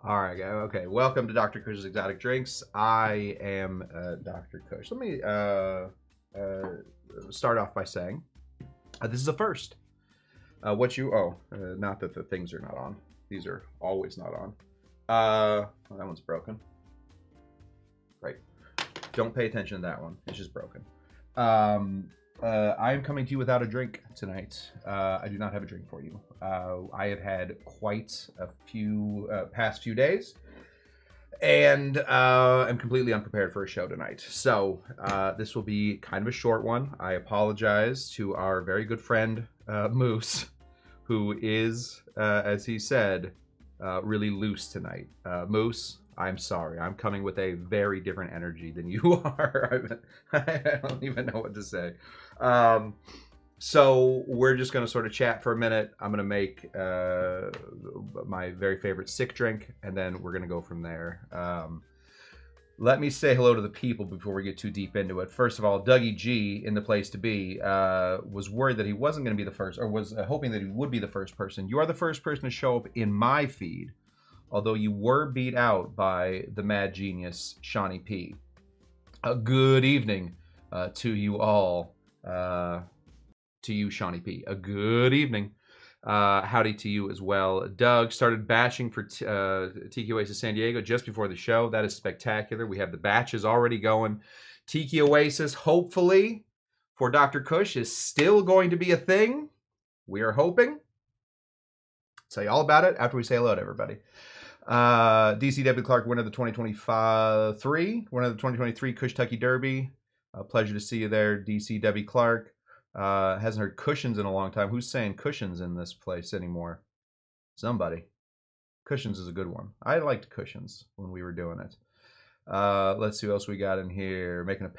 All right, okay. Welcome to Dr. Cush's Exotic Drinks. I am Dr. Cush. Let me start off by saying this is a first. Not that the things are not on. These are always not on. Well, that one's broken. Right. Don't pay attention to that one. It's just broken. I am coming to you without a drink tonight. I do not have a drink for you. I have had quite a few past few days, and I'm completely unprepared for a show tonight. So this will be kind of a short one. I apologize to our very good friend Moose, who is, as he said, really loose tonight. Moose, I'm sorry. I'm coming with a very different energy than you are. I don't even know what to say. So we're just going to sort of chat for a minute. I'm going to make my very favorite sick drink, and then we're going to go from there. Let me say hello to the people before we get too deep into it. First of all, Dougie G, in the place to be, was worried that he wasn't going to be the first, or was hoping that he would be the first person. You are the first person to show up in my feed, although you were beat out by the mad genius, Shawnee P. A good evening to you all. To you, Shawnee P. A good evening. Howdy to you as well. Doug started batching for Tiki Oasis San Diego just before the show. That is spectacular. We have the batches already going. Tiki Oasis, hopefully, for Dr. Cush, is still going to be a thing. We are hoping. Tell you all about it after we say hello to everybody. DCW Clark, winner of the 2023 Cush Tucky Derby. Pleasure to see you there, DCW Clark. Hasn't heard cushions in a long time. Who's saying cushions in this place anymore? Somebody. Cushions is a good one. I liked cushions when we were doing it. Let's see what else we got in here. Making a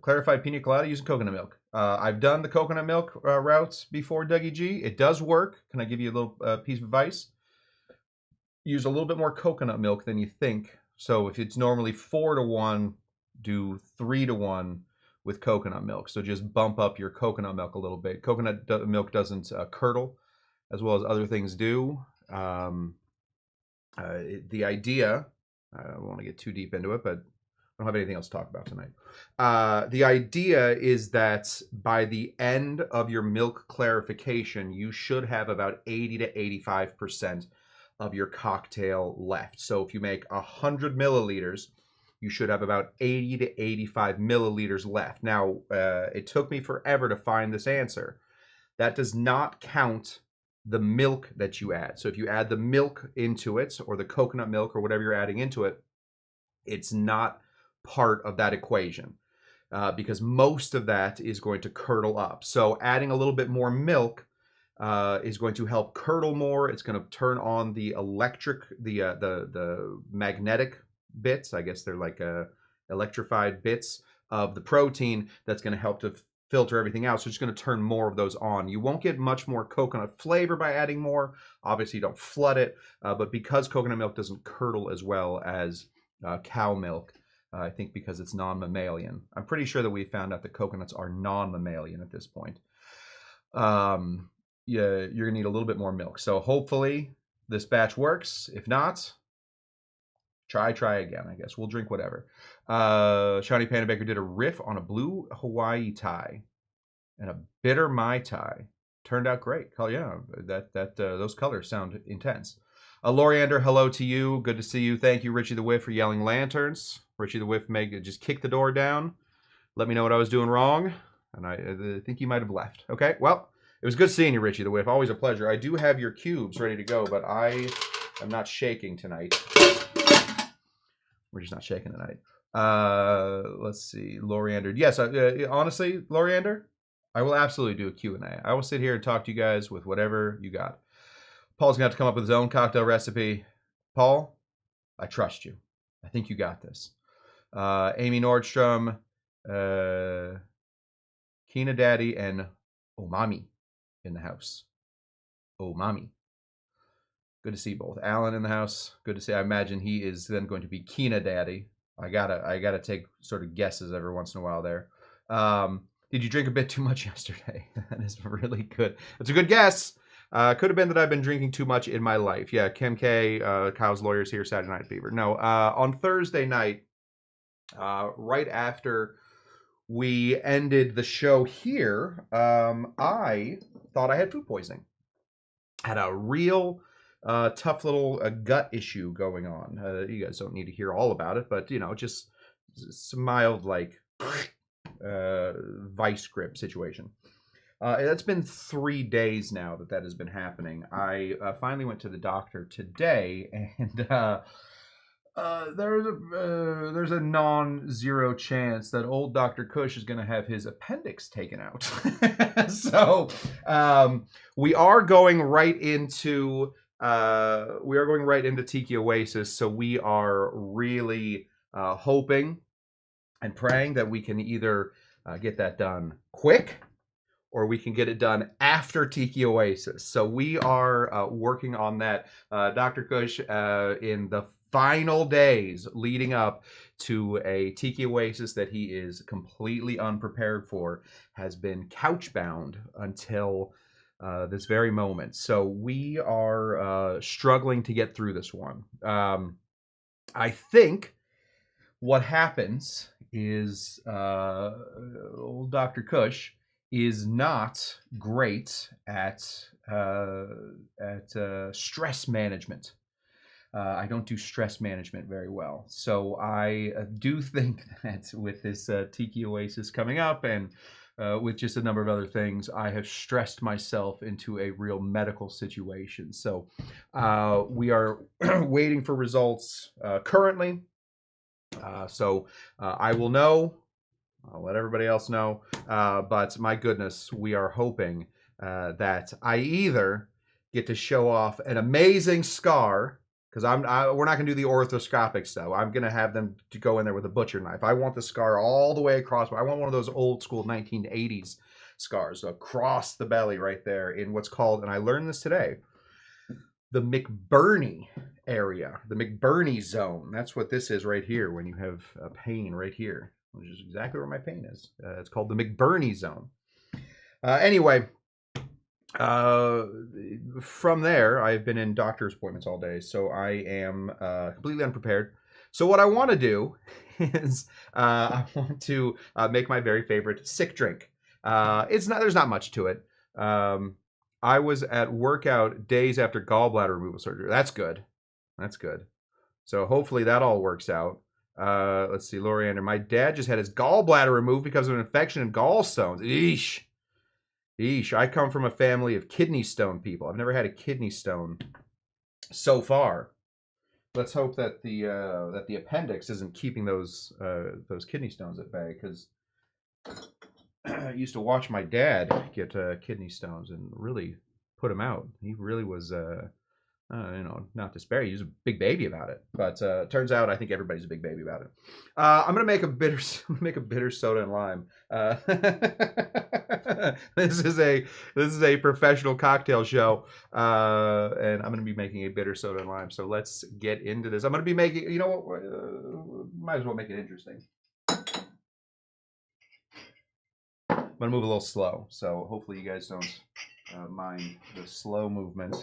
clarified pina colada using coconut milk. I've done the coconut milk route before, Dougie G. It does work. Can I give you a little piece of advice? Use a little bit more coconut milk than you think. So if it's normally 4-to-1, do 3-to-1 with coconut milk. So just bump up your coconut milk a little bit. Coconut milk doesn't curdle as well as other things do. The idea, I don't want to get too deep into it, but I don't have anything else to talk about tonight. The idea is that by the end of your milk clarification, you should have about 80 to 85% of your cocktail left. So if you make 100 milliliters, you should have about 80 to 85 milliliters left. Now, it took me forever to find this answer. That does not count the milk that you add. So if you add the milk into it, or the coconut milk, or whatever you're adding into it, it's not part of that equation because most of that is going to curdle up. So adding a little bit more milk is going to help curdle more. It's going to turn on the the magnetic bits. I guess they're like electrified bits of the protein that's going to help to filter everything out. So it's going to turn more of those on. You won't get much more coconut flavor by adding more. Obviously, you don't flood it, but because coconut milk doesn't curdle as well as cow milk, I think because it's non-mammalian. I'm pretty sure that we found out that coconuts are non-mammalian at this point. Yeah, you're going to need a little bit more milk. So hopefully this batch works. If not, try again, I guess. We'll drink whatever. Shawnee Panda Baker did a riff on a blue Hawaii Thai and a bitter Mai Tai. Turned out great. Hell yeah, those colors sound intense. Loriander, hello to you. Good to see you. Thank you, Richie the Whiff, for yelling lanterns. Richie the Whiff just kicked the door down. Let me know what I was doing wrong. And I think you might have left. Okay, well, it was good seeing you, Richie the Whiff. Always a pleasure. I do have your cubes ready to go, but I am not shaking tonight. We're just not shaking tonight. Let's see. Loriander. Yes, honestly, Loriander, I will absolutely do a Q&A. I will sit here and talk to you guys with whatever you got. Paul's going to have to come up with his own cocktail recipe. Paul, I trust you. I think you got this. Amy Nordstrom, Kina Daddy, and Omami in the house. Omami. Good to see both. Alan in the house. Good to see. I imagine he is then going to be Kina Daddy. I gotta take sort of guesses every once in a while there. Did you drink a bit too much yesterday? That is really good. It's a good guess. Could have been that I've been drinking too much in my life. Yeah, Kim K, Kyle's lawyers here, Saturday Night Fever. No, on Thursday night, right after we ended the show here, I thought I had food poisoning. Had a real tough little gut issue going on. You guys don't need to hear all about it, but just some mild vice grip situation. It's been 3 days now that has been happening. I finally went to the doctor today, and there's a non-zero chance that old Dr. Cush is going to have his appendix taken out. So we are going right into Tiki Oasis. So we are really hoping and praying that we can either get that done quick, or we can get it done after Tiki Oasis. So we are working on that. Dr. Cush, in the final days leading up to a Tiki Oasis that he is completely unprepared for, has been couch bound until this very moment. So we are struggling to get through this one. I think what happens is old Dr. Cush is not great at stress management. I don't do stress management very well. So I do think that with this Tiki Oasis coming up, and with just a number of other things, I have stressed myself into a real medical situation. So we are waiting for results currently. So I will know. I'll let everybody else know. But my goodness, we are hoping that I either get to show off an amazing scar, because we're not going to do the orthoscopic stuff. I'm going to have them to go in there with a butcher knife. I want the scar all the way across. I want one of those old school 1980s scars across the belly right there in what's called, and I learned this today, the McBurney area, the McBurney zone. That's what this is right here when you have a pain right here, which is exactly where my pain is. It's called the McBurney zone. Anyway, from there, I've been in doctor's appointments all day, so I am completely unprepared. So what I want to do is I want to make my very favorite sick drink. There's not much to it. I was at workout days after gallbladder removal surgery. That's good. That's good. So hopefully that all works out. Let's see, Loriander. My dad just had his gallbladder removed because of an infection in gallstones. Eesh. Eesh. I come from a family of kidney stone people. I've never had a kidney stone so far. Let's hope that the appendix isn't keeping those kidney stones at bay, because I used to watch my dad get kidney stones and really put him out. He really was, not despairing. He was a big baby about it. But turns out I think everybody's a big baby about it. I'm gonna make a bitter soda and lime. This is a professional cocktail show, and I'm gonna be making a bitter soda and lime. So let's get into this. I'm gonna be making. You know what? Might as well make it interesting. I'm gonna move a little slow, so hopefully you guys don't mind the slow movement.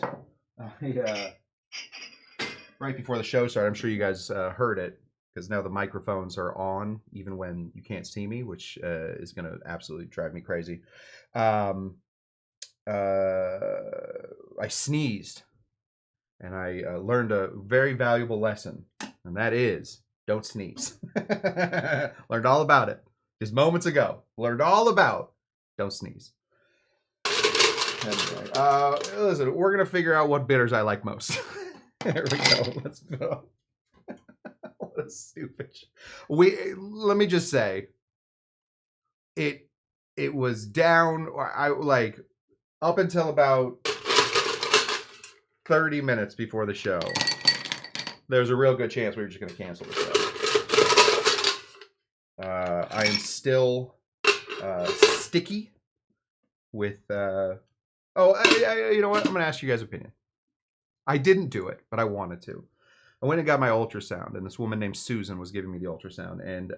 Right before the show started, I'm sure you guys heard it, because now the microphones are on even when you can't see me, which is gonna absolutely drive me crazy. I sneezed, and I learned a very valuable lesson, and that is don't sneeze. Learned all about it just moments ago. Learned all about don't sneeze. Anyway, listen, we're gonna figure out what bitters I like most. There we go. Let's go. What a stupid. Let me just say, it was down. Up until about 30 minutes before the show, there's a real good chance we were just gonna cancel the show. I am still sticky with. You know what? I'm gonna ask you guys' opinion. I didn't do it, but I wanted to. I went and got my ultrasound, and this woman named Susan was giving me the ultrasound, and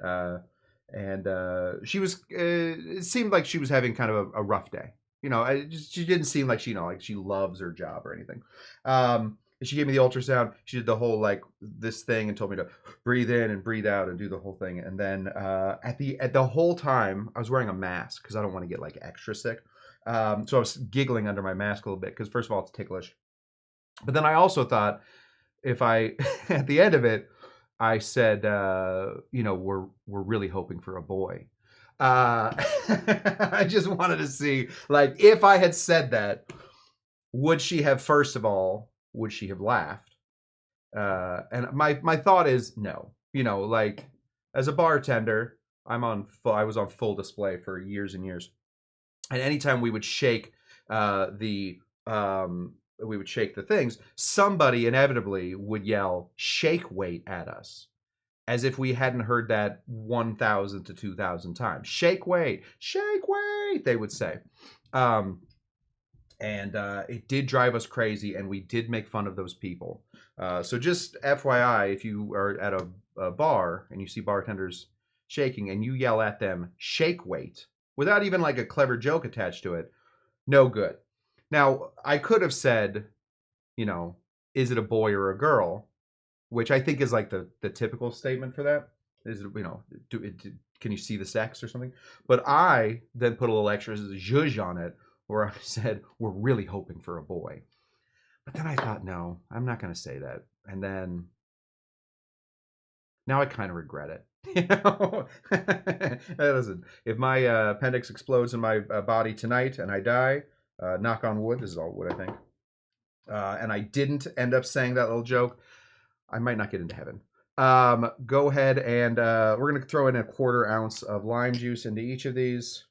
she was. It seemed like she was having kind of a rough day. You know, she didn't seem like she, you know, like she loves her job or anything. She gave me the ultrasound. She did the whole like this thing and told me to breathe in and breathe out and do the whole thing. And then at the whole time, I was wearing a mask because I don't want to get like extra sick. So I was giggling under my mask a little bit because first of all, it's ticklish. But then I also thought if I at the end of it, I said, you know, we're really hoping for a boy. I just wanted to see, like, if I had said that, would she have? First of all, would she have laughed? And my thought is no. You know, like as a bartender, I was on full display for years and years, and anytime we would shake the we would shake the things, somebody inevitably would yell "shake weight" at us, as if we hadn't heard that 1,000 to 2,000 times. Shake weight, they would say. Um, and it did drive us crazy, and we did make fun of those people. So just FYI, if you are at a bar and you see bartenders shaking and you yell at them, shake weight, without even like a clever joke attached to it, no good. Now, I could have said, you know, is it a boy or a girl? Which I think is like the typical statement for that. Is, you know, can you see the sex or something? But I then put a little extra zhuzh on it where I said, we're really hoping for a boy. But then I thought, no, I'm not going to say that. And then now I kind of regret it. You know, listen, if my appendix explodes in my body tonight and I die, knock on wood, this is all wood, I think, and I didn't end up saying that little joke, I might not get into heaven. Go ahead and we're going to throw in a 1/4 ounce of lime juice into each of these.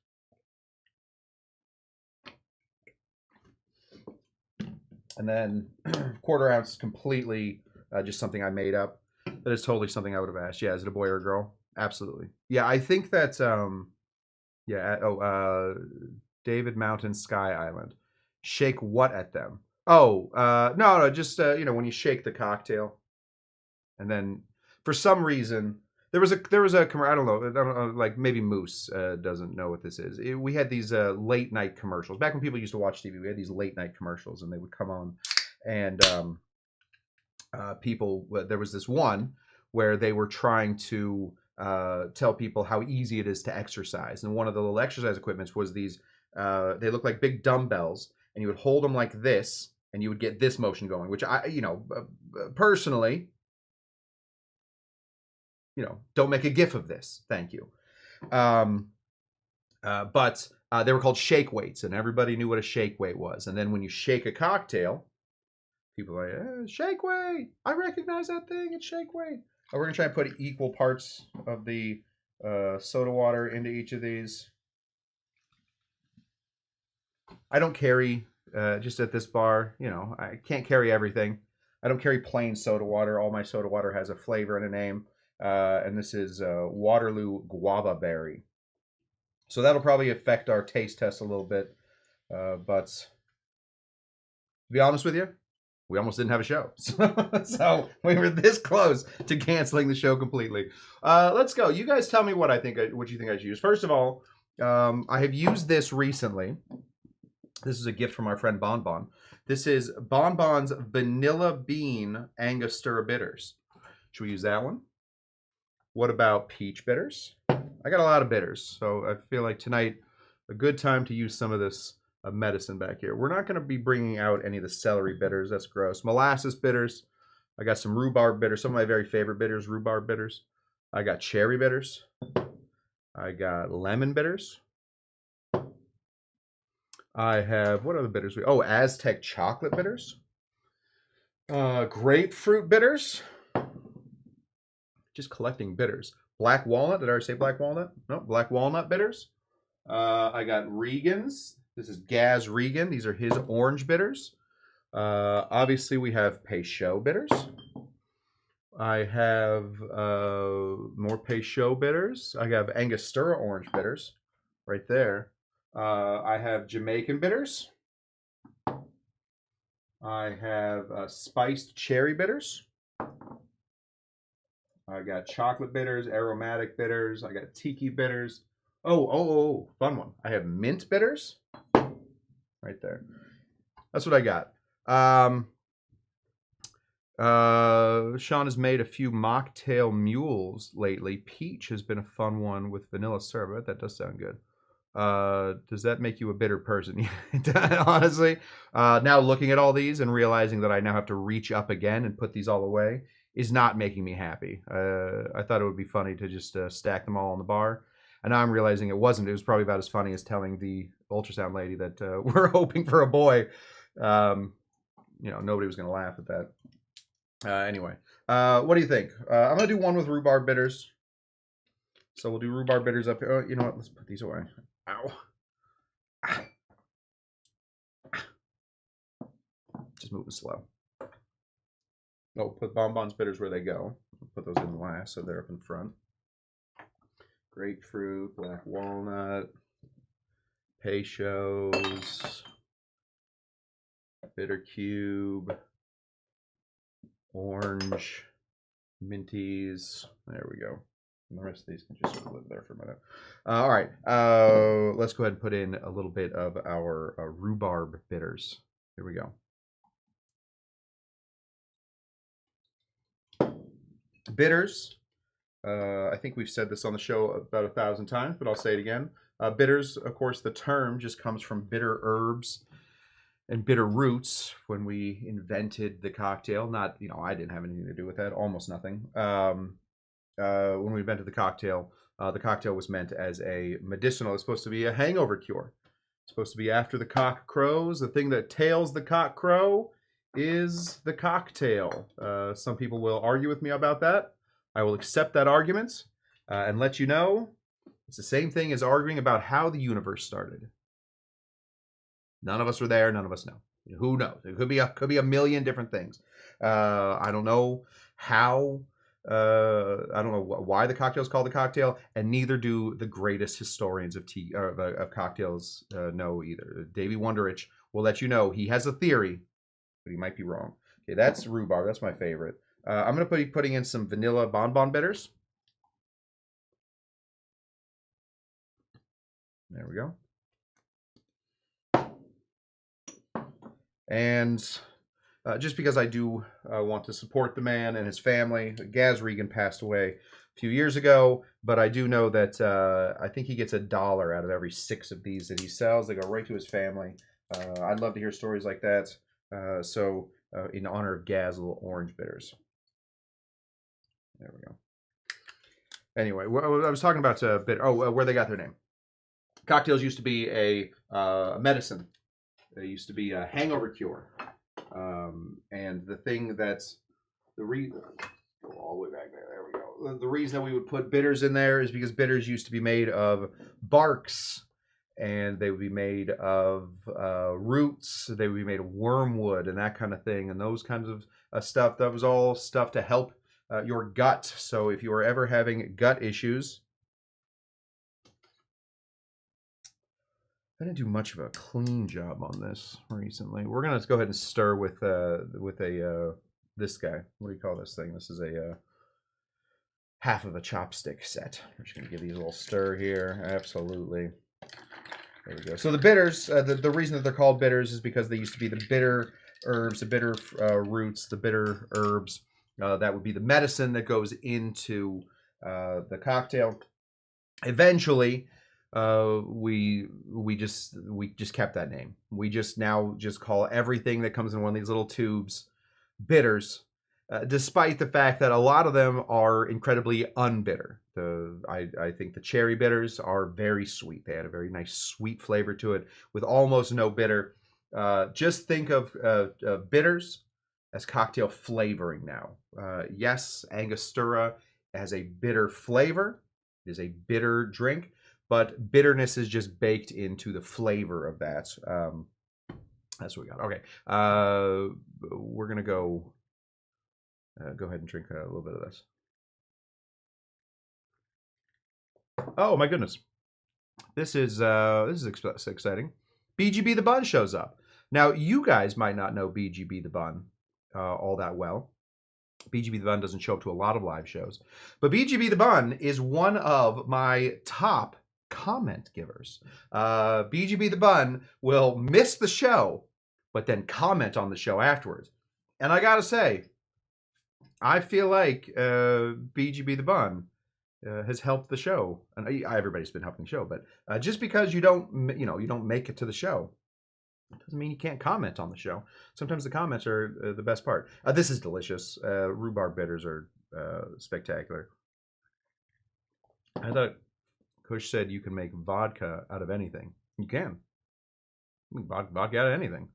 And then 1/4 ounce completely just something I made up. That is totally something I would have asked. Yeah, is it a boy or a girl? Absolutely. Yeah, I think that's David Mountain Sky Island. Shake what at them? Oh, no, just you know, when you shake the cocktail, and then for some reason there was a I don't know, like maybe Moose doesn't know what this is. We had these late night commercials back when people used to watch TV. We had these late night commercials, and they would come on, and people. There was this one where they were trying to tell people how easy it is to exercise, and one of the little exercise equipments was these. They look like big dumbbells, and you would hold them like this, and you would get this motion going. Which I, you know, personally, you know, don't make a gif of this. Thank you. But they were called shake weights, and everybody knew what a shake weight was. And then when you shake a cocktail, people are like, shake weight. I recognize that thing. It's shake weight. We're going to try and put equal parts of the soda water into each of these. I don't carry, just at this bar, you know, I can't carry everything. I don't carry plain soda water. All my soda water has a flavor and a name. And this is Waterloo Guava Berry. So that'll probably affect our taste test a little bit. But to be honest with you, we almost didn't have a show. So we were this close to canceling the show completely. Let's go. You guys tell me what you think I should use. First of all, I have used this recently. This is a gift from our friend Bon Bon. This is Bon Bon's Vanilla Bean Angostura Bitters. Should we use that one? What about peach bitters? I got a lot of bitters, so I feel like tonight a good time to use some of this medicine back here. We're not going to be bringing out any of the celery bitters. That's gross. Molasses bitters. I got some rhubarb bitters. Some of my very favorite bitters, rhubarb bitters. I got cherry bitters. I got lemon bitters. I have, what other bitters? Aztec chocolate bitters. Grapefruit bitters. Just collecting bitters. Black walnut. Did I already say black walnut? No, black walnut bitters. I got Regan's. This is Gaz Regan. These are his orange bitters. Obviously, we have Peychaud bitters. I have more Peychaud bitters. I have Angostura orange bitters right there. I have Jamaican bitters. I have spiced cherry bitters. I got chocolate bitters, aromatic bitters. I got tiki bitters. Oh, fun one. I have mint bitters. right there. That's what I got. Sean has made a few mocktail mules lately. Peach has been a fun one with vanilla syrup. That does sound good. Does that make you a bitter person? Honestly, now looking at all these and realizing that I now have to reach up again and put these all away is not making me happy. I thought it would be funny to just stack them all on the bar. And now I'm realizing it wasn't. It was probably about as funny as telling the ultrasound lady that we're hoping for a boy. Nobody was going to laugh at that. Anyway, what do you think? I'm going to do one with rhubarb bitters. So we'll do rhubarb bitters up here. Oh, you know what? Let's put these away. Ow. Just moving slow. Oh, put bonbons bitters where they go. Put those in last so they're up in front. Grapefruit, black walnut, Peychaud's, bitter cube, orange, minties. There we go. And the rest of these can just sort of live there for a minute. All right. Let's go ahead and put in a little bit of our rhubarb bitters. Here we go. Bitters. I think we've said this on the show about 1,000 times, but I'll say it again. Bitters, of course, the term just comes from bitter herbs and bitter roots when we invented the cocktail. Not, I didn't have anything to do with that. Almost nothing. When we invented the cocktail was meant as a medicinal. It's supposed to be a hangover cure. It's supposed to be after the cock crows. The thing that tails the cock crow is the cocktail. Some people will argue with me about that. I will accept that argument and let you know it's the same thing as arguing about how the universe started. None of us were there. None of us know. Who knows? It could be a million different things. I don't know how. I don't know why the cocktail is called the cocktail, and neither do the greatest historians of cocktails know either. Davey Wonderich will let you know he has a theory, but he might be wrong. Okay, that's rhubarb. That's my favorite. I'm going to be putting in some vanilla bonbon bitters. There we go. And just because I do want to support the man and his family. Gaz Regan passed away a few years ago, but I do know that I think he gets $1 out of every 6 of these that he sells. They go right to his family. I'd love to hear stories like that. So in honor of Gaz, little orange bitters. There we go. Anyway, I was talking about where they got their name. Cocktails used to be a medicine. They used to be a hangover cure. And the thing that's the reason, go all the way back there. There we go. The reason that we would put bitters in there is because bitters used to be made of barks, and they would be made of roots. They would be made of wormwood and that kind of thing, and those kinds of stuff. That was all stuff to help your gut. So if you are ever having gut issues, I didn't do much of a clean job on this recently. We're gonna go ahead and stir with this guy. What do you call this thing? This is a half of a chopstick set. We're just gonna give these a little stir here. Absolutely. There we go. So the bitters, the reason that they're called bitters is because they used to be the bitter herbs, the bitter roots, the bitter herbs. That would be the medicine that goes into the cocktail. Eventually, we just kept that name. We just call everything that comes in one of these little tubes bitters, despite the fact that a lot of them are incredibly unbitter. I think the cherry bitters are very sweet. They had a very nice sweet flavor to it with almost no bitter. Just think of bitters as cocktail flavoring now. Yes, Angostura has a bitter flavor. It is a bitter drink, but bitterness is just baked into the flavor of that. That's what we got. Okay, we're gonna go ahead and drink a little bit of this. Oh my goodness, this is exciting. BGB the Bun shows up. Now you guys might not know BGB the Bun all that well. BGB the Bun doesn't show up to a lot of live shows, but BGB the Bun is one of my top comment givers. BGB the Bun will miss the show, but then comment on the show afterwards. And I gotta say, I feel like BGB the Bun has helped the show, and everybody's been helping the show. But just because you don't make it to the show, doesn't mean you can't comment on the show. Sometimes the comments are the best part. This is delicious. Rhubarb bitters are spectacular. I thought Cush said you can make vodka out of anything. You can. You can make vodka out of anything.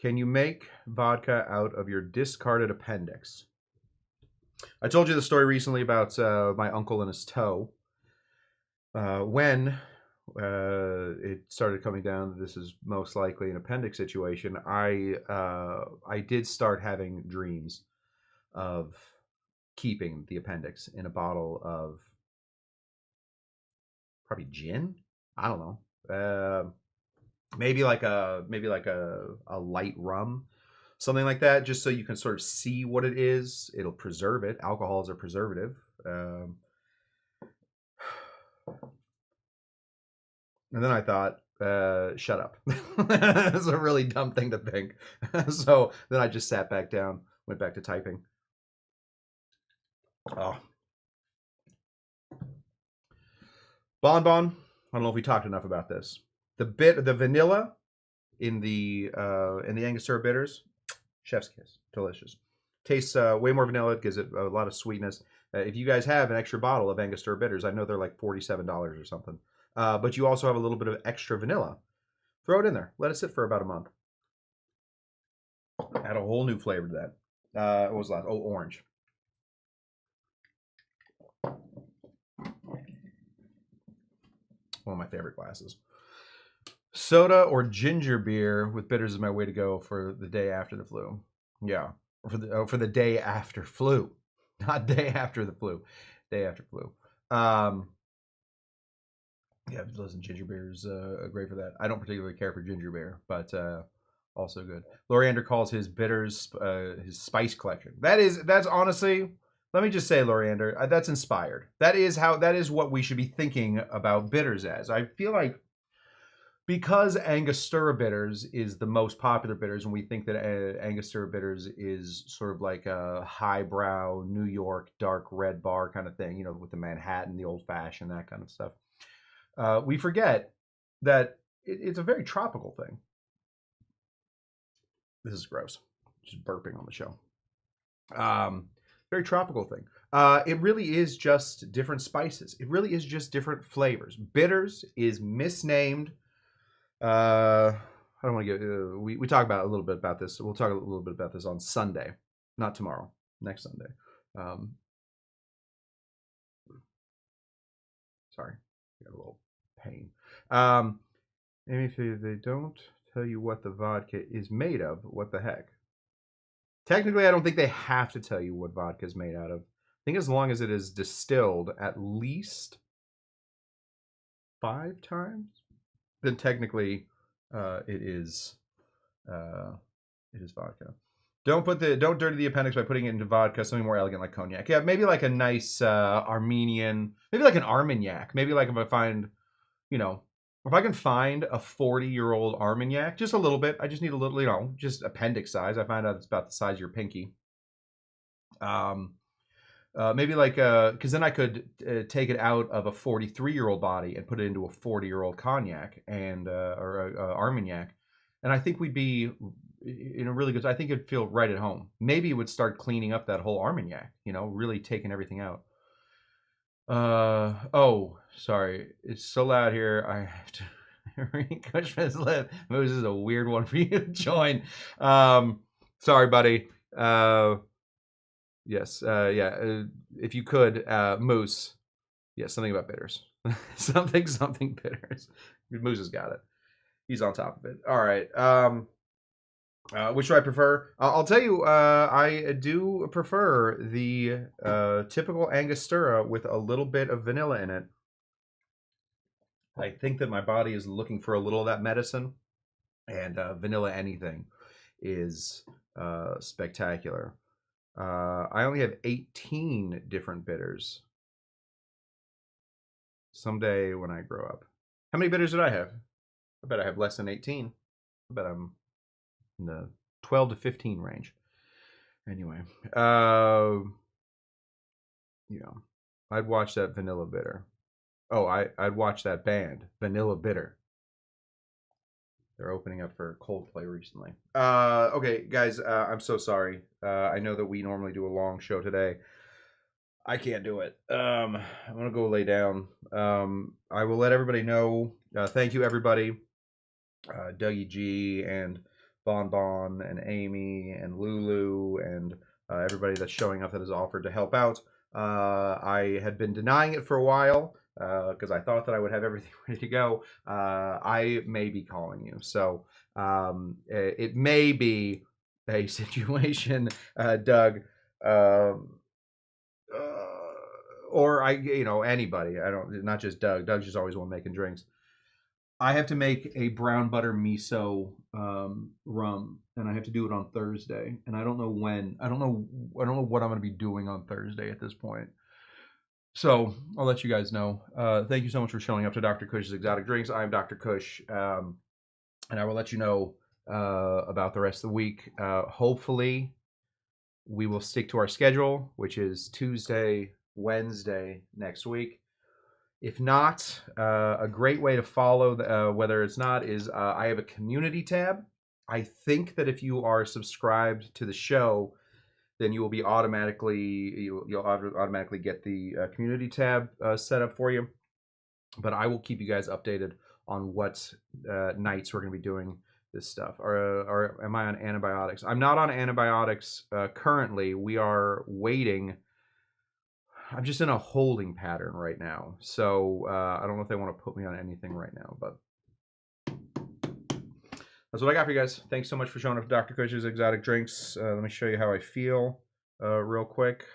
Can you make vodka out of your discarded appendix? I told you the story recently about my uncle and his toe. When it started coming down, this is most likely an appendix situation. I did start having dreams of keeping the appendix in a bottle of probably gin. I don't know. Maybe like a light rum, something like that, just so you can sort of see what it is. It'll preserve it. Alcohol is a preservative. And then I thought, shut up. That's a really dumb thing to think. So then I just sat back down, went back to typing. Oh. Bonbon. I don't know if we talked enough about this. The vanilla in the Angostura bitters, chef's kiss. Delicious. Tastes way more vanilla. It gives it a lot of sweetness. If you guys have an extra bottle of Angostura bitters, I know they're like $47 or something. But you also have a little bit of extra vanilla. Throw it in there. Let it sit for about a month. Add a whole new flavor to that. What was last? Oh, orange. One of my favorite glasses. Soda or ginger beer with bitters is my way to go for the day after the flu. Yeah, for the day after flu, not day after the flu, day after flu. Yeah, listen, ginger beer is great for that. I don't particularly care for ginger beer, but also good. Loriander calls his bitters his spice collection. That's honestly, let me just say, Loriander, that's inspired. That is what we should be thinking about bitters as. I feel like because Angostura bitters is the most popular bitters, and we think that Angostura bitters is sort of like a highbrow New York dark red bar kind of thing, with the Manhattan, the old fashioned, that kind of stuff. We forget that it's a very tropical thing. This is gross. Just burping on the show. Very tropical thing. It really is just different spices. It really is just different flavors. Bitters is misnamed. I don't want to get. We talk about a little bit about this. We'll talk a little bit about this on Sunday, not tomorrow. Next Sunday. Sorry, got a little pain. Maybe if they don't tell you what the vodka is made of, what the heck? Technically, I don't think they have to tell you what vodka is made out of. I think as long as it is distilled at least 5 times, then technically it is vodka. Don't dirty the appendix by putting it into vodka. Something more elegant like cognac. Yeah, maybe like a nice Armenian, maybe like an Armagnac. Maybe like if I find, if I can find a 40-year-old Armagnac, just a little bit. I just need a little, just appendix size. I find out it's about the size of your pinky. Maybe like, because then I could take it out of a 43-year-old body and put it into a 40-year-old cognac or Armagnac, and I think we'd be in a really good. I think it'd feel right at home. Maybe it would start cleaning up that whole Armagnac. Really taking everything out. Oh, sorry. It's so loud here. I have to read Cushman's lip. This is a weird one for you to join. Sorry, buddy. Yes. Yeah. If you could, Moose. Yeah, something about bitters. something bitters. Moose has got it. He's on top of it. All right. Which do I prefer? I'll tell you, I do prefer the typical Angostura with a little bit of vanilla in it. I think that my body is looking for a little of that medicine, and vanilla anything is spectacular. I only have 18 different bitters. Someday when I grow up. How many bitters did I have? I bet I have less than 18. I bet I'm in the 12 to 15 range. Anyway, you know, I'd watch that Vanilla Bitter. Oh, I'd watch that band, Vanilla Bitter. They're opening up for Coldplay recently. Okay, guys, I'm so sorry. I know that we normally do a long show today. I can't do it. I'm gonna go lay down. I will let everybody know. Thank you, everybody. Dougie G and Bon Bon and Amy and Lulu and everybody that's showing up that has offered to help out. I had been denying it for a while because I thought that I would have everything ready to go. I may be calling you, so it may be a situation, Doug, or anybody. I don't, not just Doug. Doug's just always one making drinks. I have to make a brown butter miso rum, and I have to do it on Thursday. And I don't know when. I don't know what I'm going to be doing on Thursday at this point. So I'll let you guys know. Thank you so much for showing up to Dr. Cush's Exotic Drinks. I am Dr. Cush, and I will let you know about the rest of the week. Hopefully, we will stick to our schedule, which is Tuesday, Wednesday next week. If not, a great way to follow whether it's not is I have a community tab. I think that if you are subscribed to the show, then you will be you'll automatically get the community tab set up for you. But I will keep you guys updated on what nights we're going to be doing this stuff. Or am I on antibiotics? I'm not on antibiotics currently. We are waiting. I'm just in a holding pattern right now. So I don't know if they want to put me on anything right now, but that's what I got for you guys. Thanks so much for showing up to Dr. Cush's Exotic Drinks. Let me show you how I feel real quick.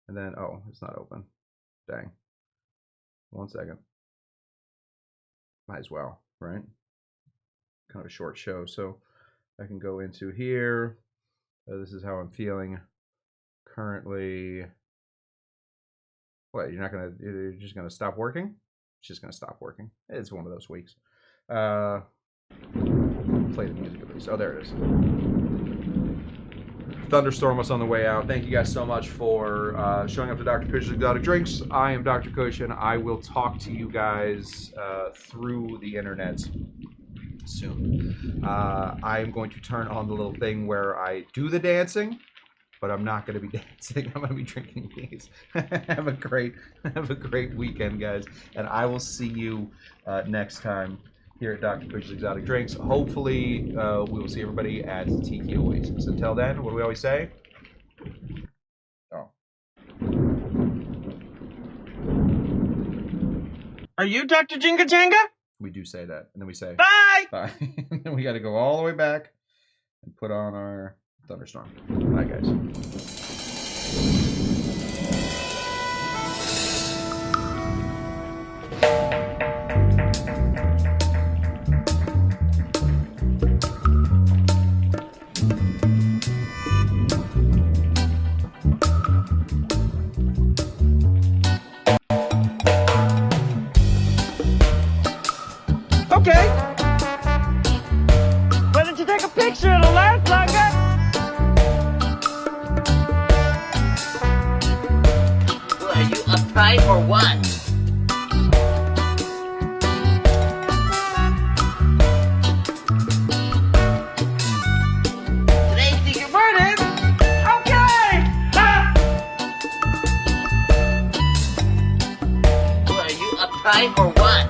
And then, oh, it's not open. Dang. 1 second. Might as well, right? Kind of a short show. So I can go into here. This is how I'm feeling currently. What, you're just gonna stop working? It's just gonna stop working. It's one of those weeks. Play the music at least. Oh, there it is. Thunderstorm was on the way out. Thank you guys so much for showing up to Dr. Cush's Exotic Drinks. I am Dr. Cush, and I will talk to you guys through the internet soon. I'm going to turn on the little thing where I do the dancing, but I'm not going to be dancing. I'm going to be drinking these. Have a great weekend, guys, and I will see you next time here at Dr. Cush's Exotic Drinks. Hopefully, we will see everybody at Tiki Oasis. Until then, what do we always say? Oh. Are you Dr. Jinga Janga? We do say that, and then we say Bye! bye. And then we got to go all the way back and put on our thunderstorm. Bye, guys. Okay. Why don't you take a picture? It'll last longer. Well, are you uptight or what? Today's secret word is Okay. Ah. well, are you uptight or what?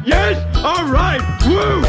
Yes. All right. Woo.